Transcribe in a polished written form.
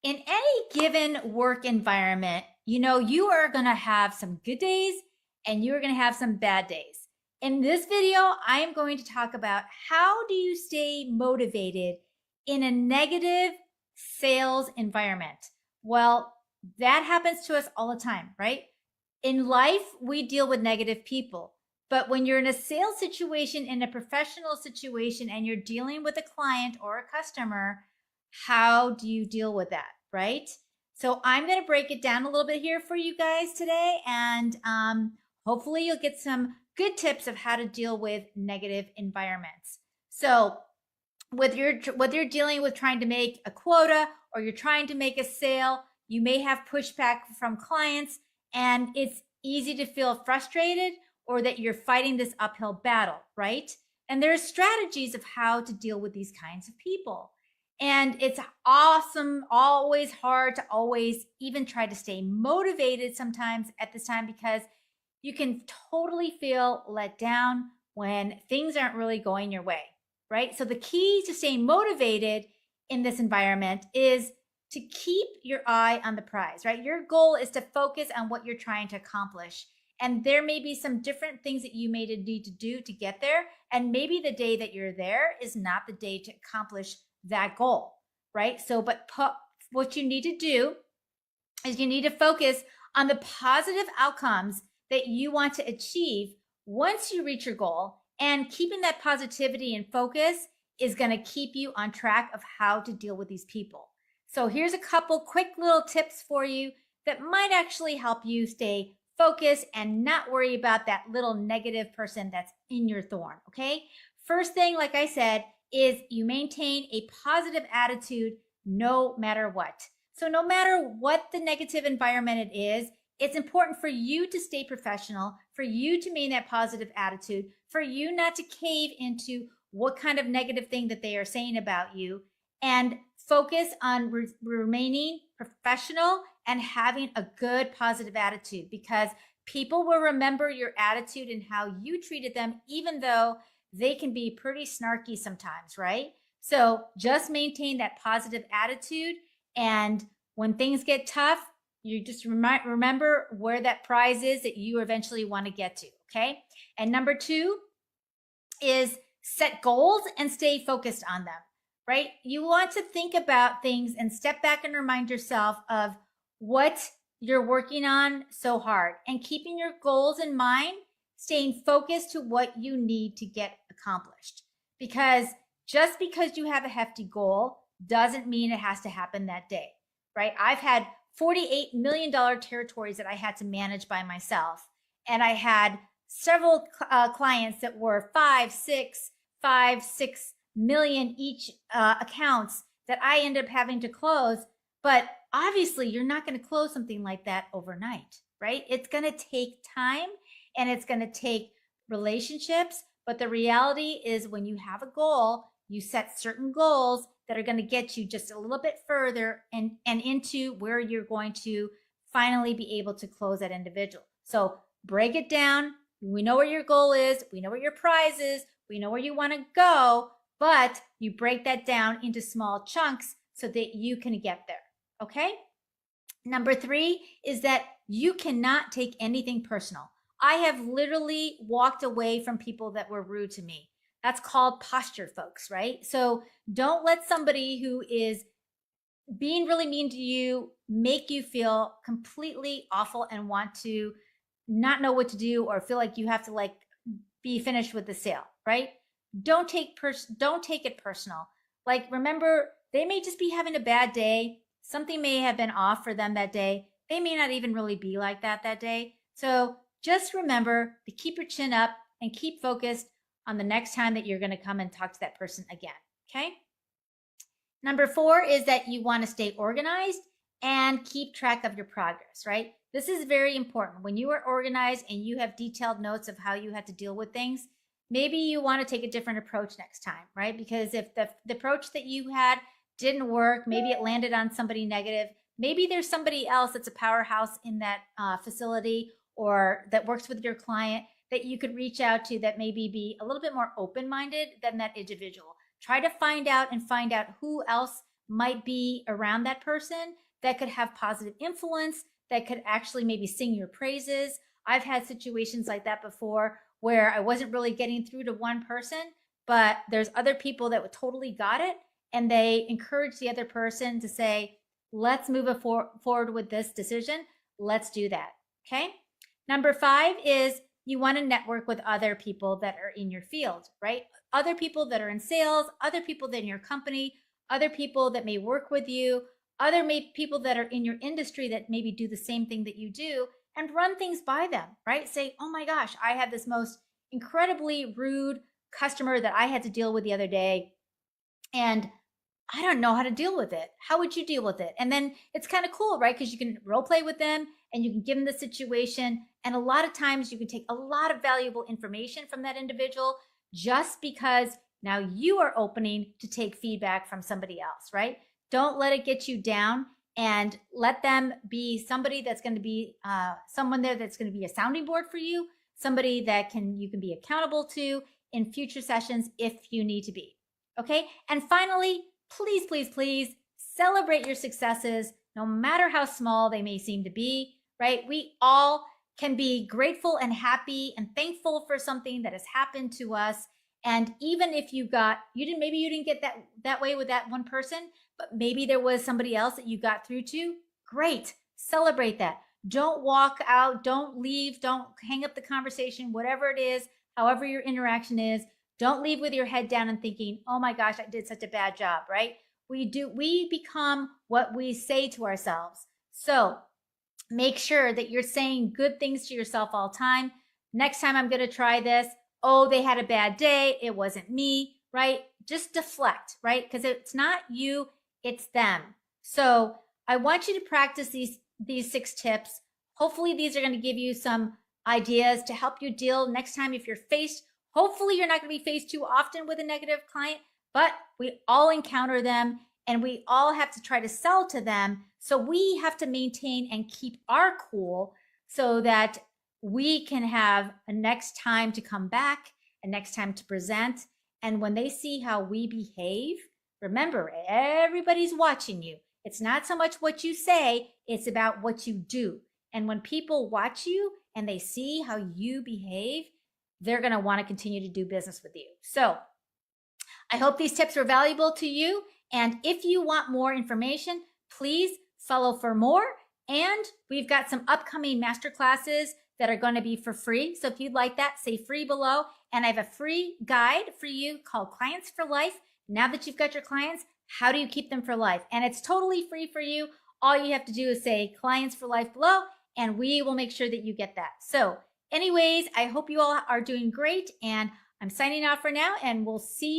In any given work environment, you are going to have some good days and you're going to have some bad days. In this video, I am going to talk about how do you stay motivated in a negative sales environment. Well, that happens to us all the time, right? In life, we deal with negative people. But when you're in a sales situation, in a professional situation, and you're dealing with a client or a customer, how do you deal with that, right? So I'm going to break it down a little bit here for you guys today, and hopefully you'll get some good tips of how to deal with negative environments. So whether you're dealing with trying to make a quota or you're trying to make a sale, you may have pushback from clients, and it's easy to feel frustrated or that you're fighting this uphill battle, right? And there's strategies of how to deal with these kinds of people. And it's awesome, always hard to always even try to stay motivated sometimes at this time, because you can totally feel let down when things aren't really going your way, right? So the key to staying motivated in this environment is to keep your eye on the prize, right? Your goal is to focus on what you're trying to accomplish. And there may be some different things that you may need to do to get there. And maybe the day that you're there is not the day to accomplish that goal, right? So, but what you need to do is you need to focus on the positive outcomes that you want to achieve once you reach your goal. And keeping that positivity and focus is going to keep you on track of how to deal with these people. So here's a couple quick little tips for you that might actually help you stay focused and not worry about that little negative person that's in your thorn, okay? First thing, like I said, is you maintain a positive attitude no matter what. So no matter what the negative environment it is, it's important for you to stay professional, for you to maintain that positive attitude, for you not to cave into what kind of negative thing that they are saying about you, and focus on remaining professional and having a good positive attitude, because people will remember your attitude and how you treated them, even though they can be pretty snarky sometimes, right? So just maintain that positive attitude. And when things get tough, you just remember where that prize is that you eventually want to get to, okay? And number two is set goals and stay focused on them, right? You want to think about things and step back and remind yourself of what you're working on so hard, and keeping your goals in mind, staying focused to what you need to get accomplished. Because just because you have a hefty goal doesn't mean it has to happen that day, right? I've had $48 million territories that I had to manage by myself. And I had several clients that were 6 million each accounts that I ended up having to close. But obviously, you're not going to close something like that overnight, right? It's going to take time and it's going to take relationships. But the reality is, when you have a goal, you set certain goals that are going to get you just a little bit further and into where you're going to finally be able to close that individual. So break it down. We know where your goal is. We know where your prize is. We know where you want to go, but you break that down into small chunks so that you can get there. Okay? Number three is that you cannot take anything personal. I have literally walked away from people that were rude to me. That's called posture, folks, right? So don't let somebody who is being really mean to you make you feel completely awful and want to not know what to do, or feel like you have to be finished with the sale, right? Don't take it personal. Like, remember, they may just be having a bad day. Something may have been off for them that day. They may not even really be like that day. So just remember to keep your chin up and keep focused on the next time that you're going to come and talk to that person again, okay? Number four is that you want to stay organized and keep track of your progress, right? This is very important. When you are organized and you have detailed notes of how you have to deal with things, maybe you want to take a different approach next time, right? Because if the approach that you had didn't work, maybe it landed on somebody negative, maybe there's somebody else that's a powerhouse in that facility or that works with your client that you could reach out to that maybe be a little bit more open-minded than that individual. Try to find out who else might be around that person that could have positive influence, that could actually maybe sing your praises. I've had situations like that before where I wasn't really getting through to one person, but there's other people that totally got it, and they encourage the other person to say, let's move forward with this decision. Let's do that. Okay. Number 5 is you want to network with other people that are in your field, right? Other people that are in sales, other people that are in your company, other people that may work with you, other people that are in your industry that maybe do the same thing that you do, and run things by them, right? Say, oh my gosh, I had this most incredibly rude customer that I had to deal with the other day, and I don't know how to deal with it. How would you deal with it? And then it's kind of cool, right? Because you can role play with them and you can give them the situation. And a lot of times you can take a lot of valuable information from that individual just because now you are opening to take feedback from somebody else, right? Don't let it get you down, and let them be somebody that's going to be someone there that's going to be a sounding board for you, somebody that you can be accountable to in future sessions if you need to be. Okay. And finally, please, please, please celebrate your successes, no matter how small they may seem to be, right? We all can be grateful and happy and thankful for something that has happened to us. And even if maybe you didn't get that way with that one person, but maybe there was somebody else that you got through to. Great. Celebrate that. Don't walk out, don't leave, don't hang up the conversation, whatever it is, however your interaction is. Don't leave with your head down and thinking, oh my gosh, I did such a bad job, right? We become what we say to ourselves. So make sure that you're saying good things to yourself all the time. Next time I'm going to try this. Oh, they had a bad day. It wasn't me, right? Just deflect, right? Because it's not you, it's them. So I want you to practice these 6 tips. Hopefully these are going to give you some ideas to help you deal next time if you're faced. Hopefully you're not going to be faced too often with a negative client, but we all encounter them and we all have to try to sell to them. So we have to maintain and keep our cool so that we can have a next time to come back, a next time to present. And when they see how we behave, remember, everybody's watching you. It's not so much what you say, it's about what you do. And when people watch you and they see how you behave, they're going to want to continue to do business with you. So I hope these tips were valuable to you. And if you want more information, please follow for more. And we've got some upcoming masterclasses that are going to be for free. So if you'd like that, say free below. And I have a free guide for you called Clients for Life. Now that you've got your clients, how do you keep them for life? And it's totally free for you. All you have to do is say Clients for Life below, and we will make sure that you get that. So anyways, I hope you all are doing great, and I'm signing off for now, and we'll see you